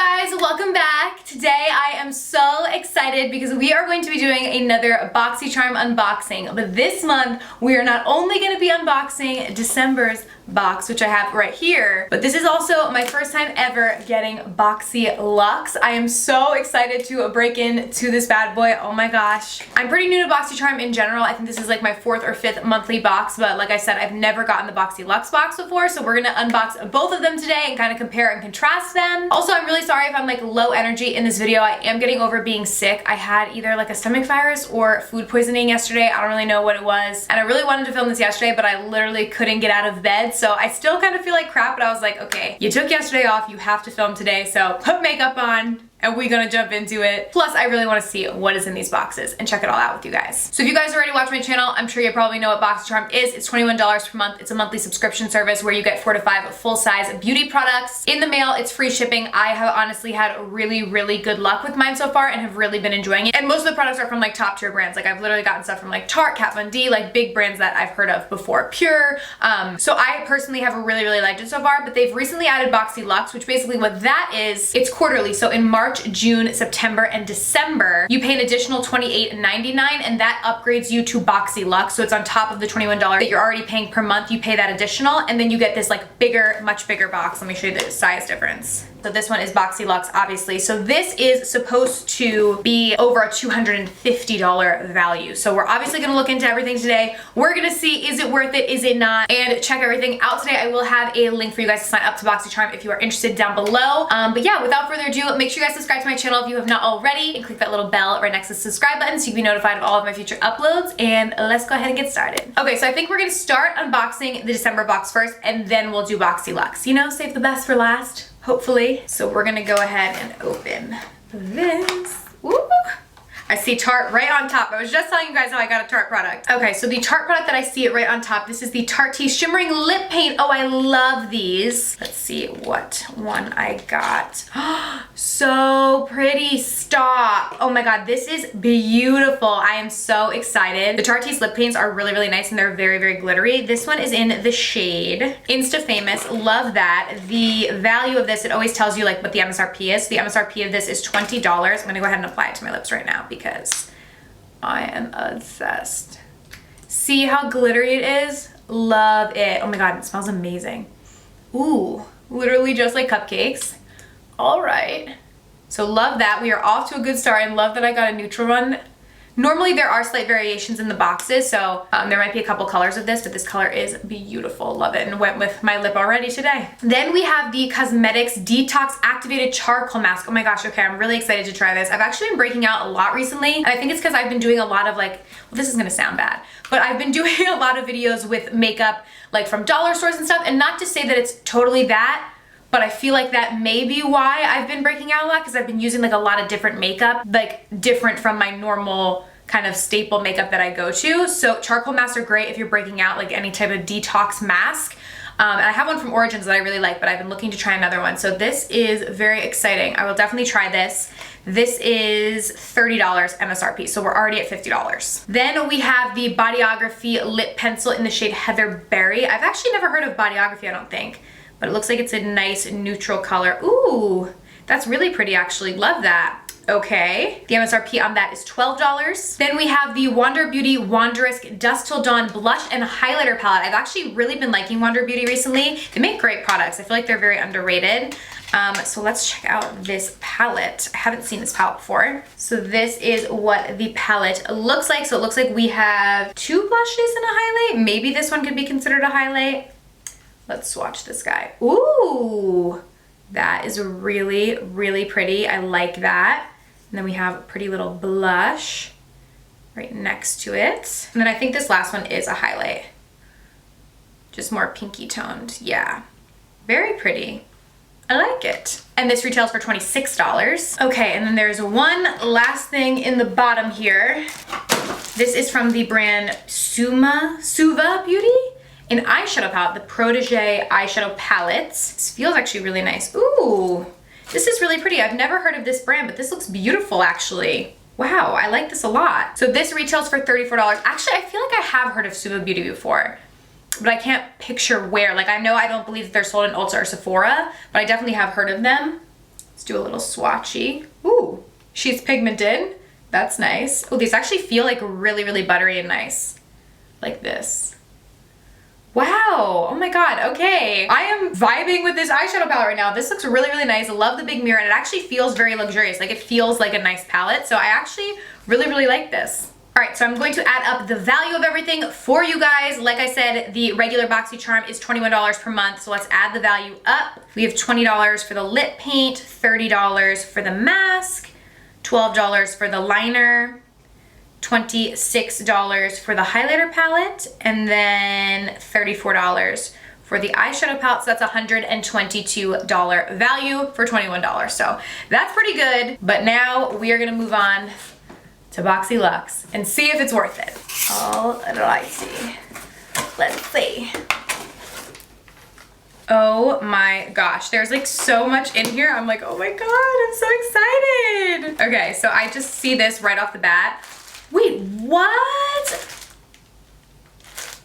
guys, welcome back. Today I am so excited because we are going to be doing another Boxycharm unboxing. But this month we are not only going to be unboxing December's box, which I have right here, but this is also my first time ever getting Boxy Luxe. I am so excited to break into this bad boy. Oh my gosh. I'm pretty new to Boxycharm in general. I think this is like my 4th or 5th monthly box, but like I said, I've never gotten the Boxy Luxe box before, so we're gonna unbox both of them today and kind of compare and contrast them. Also, I'm really sorry if I'm like low energy in this video. I am getting over being sick. I had either like a stomach virus or food poisoning yesterday. I don't really know what it was, and I really wanted to film this yesterday, but I literally couldn't get out of bed, so I still kind of feel like crap, but I was like, okay, you took yesterday off, you have to film today, so put makeup on and we're gonna jump into it. Plus, I really wanna see what is in these boxes and check it all out with you guys. So if you guys already watch my channel, I'm sure you probably know what Boxycharm is. It's $21 per month. It's a monthly subscription service where you get 4 to 5 full-size beauty products in the mail. It's free shipping. I have honestly had really good luck with mine so far and have really been enjoying it. And most of the products are from like top tier brands. Like I've literally gotten stuff from like Tarte, Kat Von D, like big brands that I've heard of before. Pure. So I personally have really liked it so far, but they've recently added Boxy Luxe, which basically what that is, it's quarterly. So in March, June, September, and December, you pay an additional $28.99 and that upgrades you to Boxy Luxe. So it's on top of the $21 that you're already paying per month. You pay that additional and then you get this like bigger, much bigger box. Let me show you the size difference. So this one is Boxy Luxe, obviously. So this is supposed to be over a $250 value. So we're obviously gonna look into everything today. We're gonna see, is it worth it, is it not, and check everything out today. I will have a link for you guys to sign up to Boxycharm if you are interested down below. But yeah, without further ado, make sure you guys subscribe to my channel if you have not already, and click that little bell right next to the subscribe button so you can be notified of all of my future uploads. And let's go ahead and get started. Okay, so I think we're gonna start unboxing the December box first, and then we'll do Boxy Luxe. You know, save the best for last. Hopefully. So we're gonna go ahead and open this. Woo! I see Tarte right on top. I was just telling you guys how I got a Tarte product. Okay, so the Tarte product that I see it right on top, this is the Tarte Shimmering Lip Paint. Oh, I love these. Let's see what one I got. So pretty. Stop. Oh my god, this is beautiful. I am so excited. The Tarte's lip paints are really nice and they're very glittery. This one is in the shade Insta Famous. Love that. The value of this, it always tells you like what the MSRP is. So the MSRP of this is $20. I'm gonna go ahead and apply it to my lips right now because I am obsessed. See how glittery it is? Love it. Oh my god, it smells amazing. Ooh, literally just like cupcakes. All right. So love that. We are off to a good start and love that I got a neutral one. Normally there are slight variations in the boxes, so there might be a couple colors of this, but this color is beautiful. Love it, and went with my lip already today. Then we have the Cosmetics Detox Activated Charcoal Mask. Oh my gosh, okay, I'm really excited to try this. I've actually been breaking out a lot recently, and I think it's because I've been doing a lot of like, well, this is gonna sound bad, but I've been doing a lot of videos with makeup like from dollar stores and stuff, and not to say that it's totally that, but I feel like that may be why I've been breaking out a lot, because I've been using like a lot of different makeup, like different from my normal kind of staple makeup that I go to. So charcoal masks are great if you're breaking out like any type of detox mask. And I have one from Origins that I really like, but I've been looking to try another one. So this is very exciting. I will definitely try this. This is $30 MSRP, so we're already at $50. Then we have the Bodyography Lip Pencil in the shade Heather Berry. I've actually never heard of Bodyography, I don't think, but it looks like it's a nice neutral color. Ooh, that's really pretty actually. Love that. Okay, the MSRP on that is $12. Then we have the Wander Beauty Wanderisk Dusk Till Dawn Blush and Highlighter Palette. I've actually really been liking Wander Beauty recently. They make great products. I feel like they're very underrated. So let's check out this palette. I haven't seen this palette before. So this is what the palette looks like. So it looks like we have 2 blushes and a highlight. Maybe this one could be considered a highlight. Let's swatch this guy. Ooh, that is really pretty. I like that. And then we have a pretty little blush right next to it. And then I think this last one is a highlight. Just more pinky toned. Yeah, very pretty. I like it. And this retails for $26. Okay, and then there's one last thing in the bottom here. This is from the brand Suva Beauty. An eyeshadow palette, the Protégé eyeshadow palettes. This feels actually really nice. Ooh. This is really pretty. I've never heard of this brand, but this looks beautiful actually. Wow, I like this a lot. So this retails for $34. Actually, I feel like I have heard of Suva Beauty before, but I can't picture where. Like I know I don't believe that they're sold in Ulta or Sephora, but I definitely have heard of them. Let's do a little swatchy. Ooh, she's pigmented. That's nice. Oh, these actually feel like really, really buttery and nice. Like this. Wow, oh my God, okay. I am vibing with this eyeshadow palette right now. This looks really, really nice. I love the big mirror and it actually feels very luxurious. Like it feels like a nice palette. So I actually really, really like this. All right, so I'm going to add up the value of everything for you guys. Like I said, the regular Boxycharm is $21 per month, so let's add the value up. We have $20 for the lip paint, $30 for the mask, $12 for the liner, $26 for the highlighter palette, and then $34 for the eyeshadow palette. So that's $122 value for $21. So that's pretty good. But now we are gonna move on to Boxy Luxe and see if it's worth it. All righty. Let's see. Oh my gosh, there's like so much in here. I'm like, oh my God, I'm so excited. Okay, so I just see this right off the bat. Wait, what?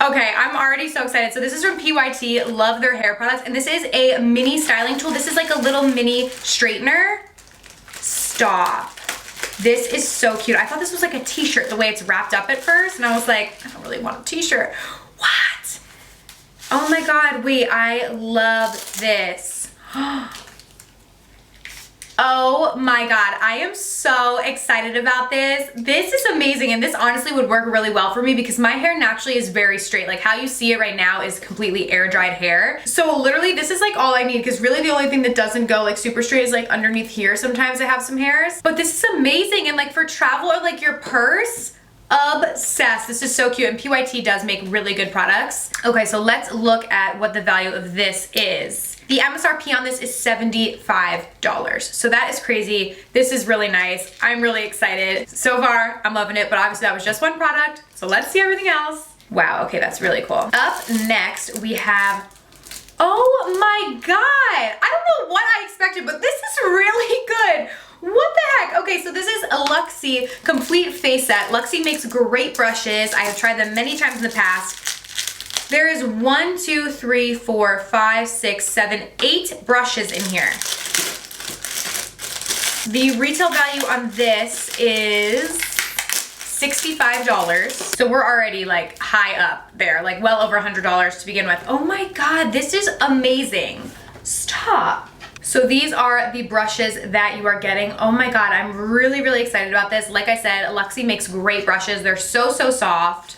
Okay, I'm already so excited. So this is from PYT, love their hair products. And this is a mini styling tool. This is like a little mini straightener. Stop. This is so cute. I thought this was like a t-shirt the way it's wrapped up at first. And I was like, I don't really want a t-shirt. What? Oh my God, wait, I love this. Oh my God, I am so excited about this. This is amazing, and this honestly would work really well for me because my hair naturally is very straight. Like how you see it right now is completely air dried hair. So literally this is like all I need, because really the only thing that doesn't go like super straight is like underneath here. Sometimes I have some hairs, but this is amazing. And like for travel or like your purse, obsessed. This is so cute, and PYT does make really good products. Okay, so let's look at what the value of this is. The MSRP on this is $75. So that is crazy. This is really nice. I'm really excited. So far, I'm loving it, but obviously that was just one product. So let's see everything else. Wow, okay, that's really cool. Up next, we have, oh my God. I don't know what I expected, but this is really good. What the heck? Okay, so this is a Luxie complete face set. Luxie makes great brushes. I have tried them many times in the past. There is 1, 2, 3, 4, 5, 6, 7, 8 brushes in here. The retail value on this is $65. So we're already like high up there, like well over $100 to begin with. Oh my God, this is amazing. Stop. So these are the brushes that you are getting. Oh my God, I'm really, really excited about this. Like I said, Luxie makes great brushes. They're so, so soft.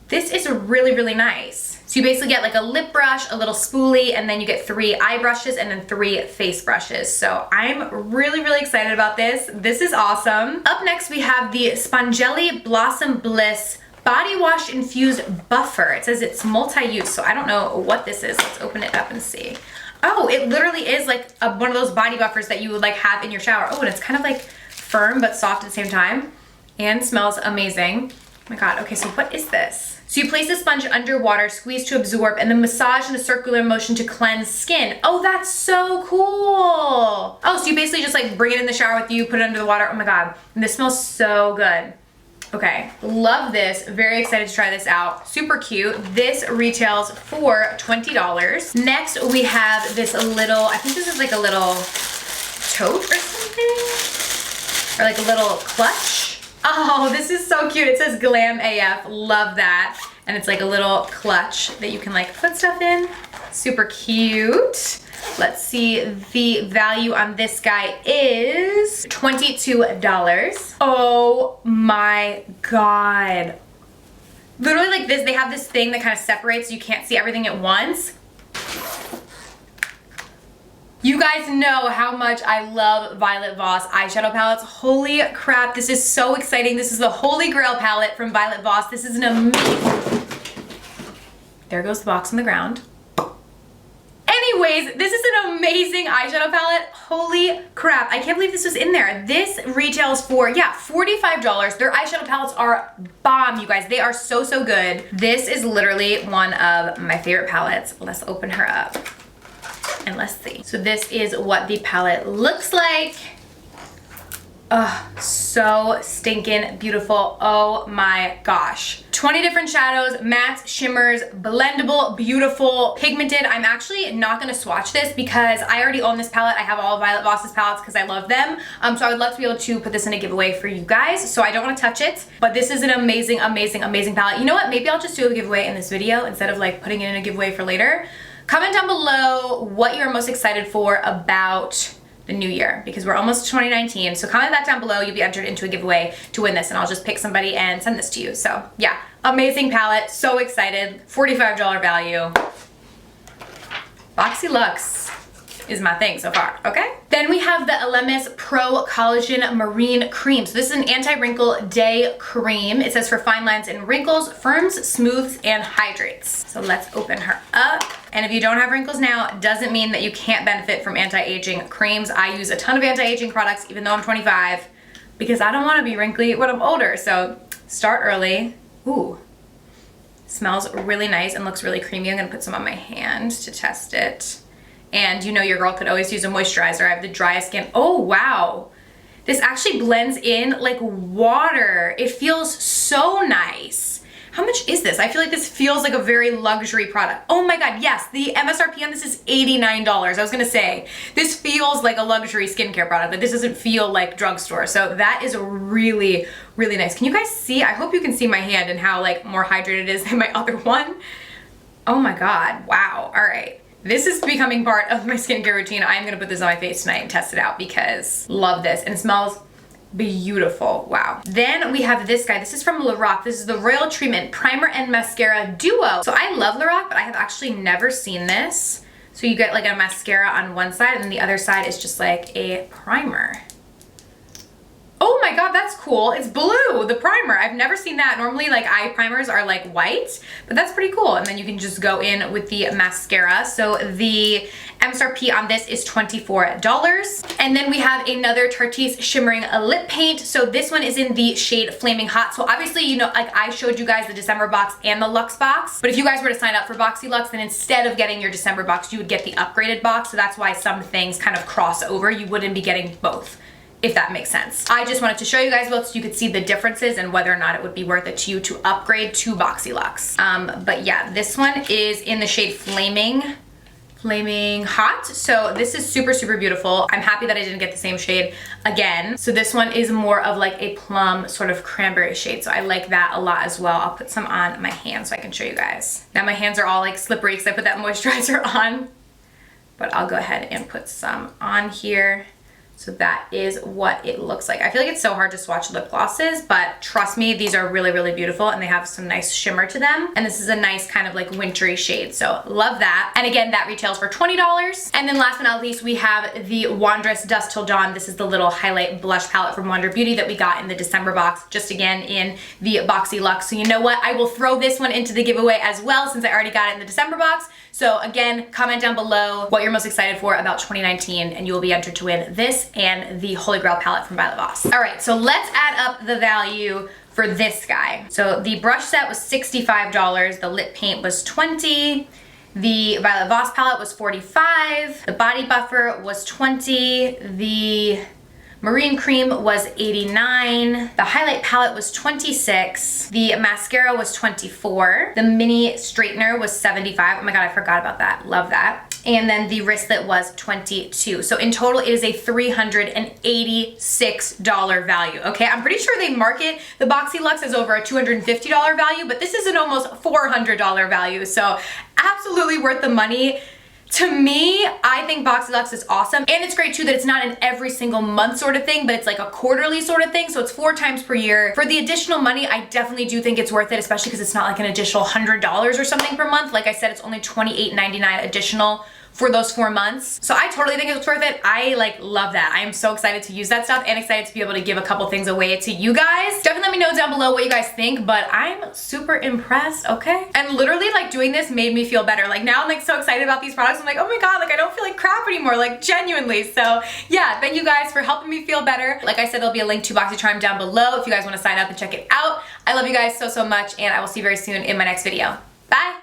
This is really, really nice. So you basically get like a lip brush, a little spoolie, and then you get 3 eye brushes and then 3 face brushes. So I'm really, really excited about this. This is awesome. Up next, we have the Spongelli Blossom Bliss Body Wash Infused Buffer. It says it's multi-use, so I don't know what this is. Let's open it up and see. Oh, it literally is like one of those body buffers that you would like have in your shower. Oh, and it's kind of like firm but soft at the same time and smells amazing. Oh my God, okay, so what is this? So you place the sponge under water, squeeze to absorb, and then massage in a circular motion to cleanse skin. Oh, that's so cool. Oh, so you basically just like bring it in the shower with you, put it under the water. Oh my God, and this smells so good. Okay, love this. Very excited to try this out. Super cute. This retails for $20. Next, we have this little, I think this is like a little tote or something, or like a little clutch. Oh, this is so cute. It says Glam AF. Love that. And it's like a little clutch that you can like put stuff in. Super cute. Let's see, the value on this guy is $22. Oh my God. Literally like this, they have this thing that kind of separates so you can't see everything at once. You guys know how much I love Violet Voss eyeshadow palettes. Holy crap, this is so exciting. This is the Holy Grail palette from Violet Voss. This is an amazing... There goes the box on the ground. Anyways, this is an amazing eyeshadow palette. Holy crap, I can't believe this was in there. This retails for, yeah, $45. Their eyeshadow palettes are bomb, you guys. They are so, so good. This is literally one of my favorite palettes. Let's open her up. And let's see. So this is what the palette looks like. Ugh, so stinking beautiful. Oh my gosh. 20 different shadows, mattes, shimmers, blendable, beautiful, pigmented. I'm actually not gonna swatch this because I already own this palette. I have all of Violet Voss's palettes because I love them. So I would love to be able to put this in a giveaway for you guys. So I don't wanna touch it, but this is an amazing, amazing, amazing palette. You know what? Maybe I'll just do a giveaway in this video instead of like putting it in a giveaway for later. Comment down below what you're most excited for about the new year, because we're almost to 2019. So comment that down below. You'll be entered into a giveaway to win this, and I'll just pick somebody and send this to you. So yeah, amazing palette, so excited. $45 value. Boxy Luxe is my thing so far, okay? Then we have the Elemis Pro Collagen Marine Cream. So this is an anti-wrinkle day cream. It says for fine lines and wrinkles, firms, smooths, and hydrates. So let's open her up. And if you don't have wrinkles now, it doesn't mean that you can't benefit from anti-aging creams. I use a ton of anti-aging products, even though I'm 25, because I don't wanna be wrinkly when I'm older. So start early. Ooh, smells really nice and looks really creamy. I'm gonna put some on my hand to test it. And you know your girl could always use a moisturizer. I have the driest skin. Oh, wow. This actually blends in like water. It feels so nice. How much is this? I feel like this feels like a very luxury product. Oh my God, yes, the MSRP on this is $89. I was gonna say, this feels like a luxury skincare product. Like this doesn't feel like drugstore. So that is really, really nice. Can you guys see? I hope you can see my hand and how like more hydrated it is than my other one. Oh my God, wow, all right. This is becoming part of my skincare routine. I'm gonna put this on my face tonight and test it out because love this, and it smells beautiful, wow. Then we have this guy. This is from Lorac. This is the Royal Treatment Primer and Mascara Duo. So I love Lorac, but I have actually never seen this. So you get like a mascara on one side and then the other side is just like a primer. Oh my God, that's cool. It's blue, the primer. I've never seen that. Normally like eye primers are like white, but that's pretty cool. And then you can just go in with the mascara. So the MSRP on this is $24. And then we have another Tarte's Shimmering Lip Paint. So this one is in the shade Flaming Hot. So obviously, you know, like I showed you guys the December box and the Luxe box. But if you guys were to sign up for Boxy Luxe, then instead of getting your December box, you would get the upgraded box. So that's why some things kind of cross over. You wouldn't be getting both, if that makes sense. I just wanted to show you guys both so you could see the differences and whether or not it would be worth it to you to upgrade to Boxy Luxe. But yeah, this one is in the shade Flaming Hot. So this is super, super beautiful. I'm happy that I didn't get the same shade again. So this one is more of like a plum sort of cranberry shade. So I like that a lot as well. I'll put some on my hands so I can show you guys. Now my hands are all like slippery because I put that moisturizer on, but I'll go ahead and put some on here. So that is what it looks like. I feel like it's so hard to swatch lip glosses, but trust me, these are really, really beautiful and they have some nice shimmer to them. And this is a nice kind of like wintry shade. So love that. And again, that retails for $20. And then last but not least, we have the Wondrous Dusk Till Dawn. This is the little highlight blush palette from Wonder Beauty that we got in the December box, just again in the Boxy Luxe. So you know what? I will throw this one into the giveaway as well since I already got it in the December box. So again, comment down below what you're most excited for about 2019 and you will be entered to win this and the Holy Grail palette from Violet Voss. All right, so let's add up the value for this guy. So the brush set was $65, the lip paint was $20, the Violet Voss palette was $45, the body buffer was $20, the marine cream was $89, the highlight palette was $26, the mascara was $24, the mini straightener was $75. Oh my God, I forgot about that. Love that. And then the wristlet was $22. So in total, it is a $386 value, okay? I'm pretty sure they market the Boxy Luxe as over a $250 value, but this is an almost $400 value. So absolutely worth the money. To me, I think Boxy Luxe is awesome. And it's great too that it's not an every single month sort of thing, but it's like a quarterly sort of thing. So it's 4 times per year. For the additional money, I definitely do think it's worth it, especially because it's not like an additional $100 or something per month. Like I said, it's only $28.99 additional for those 4 months. So I totally think it's worth it. I like love that. I am so excited to use that stuff and excited to be able to give a couple things away to you guys. Definitely let me know down below what you guys think, but I'm super impressed, okay? And literally like doing this made me feel better. Like now I'm like so excited about these products. I'm like, oh my God, like I don't feel like crap anymore, like genuinely. So yeah, thank you guys for helping me feel better. Like I said, there'll be a link to Boxycharm down below if you guys wanna sign up and check it out. I love you guys so, so much and I will see you very soon in my next video. Bye.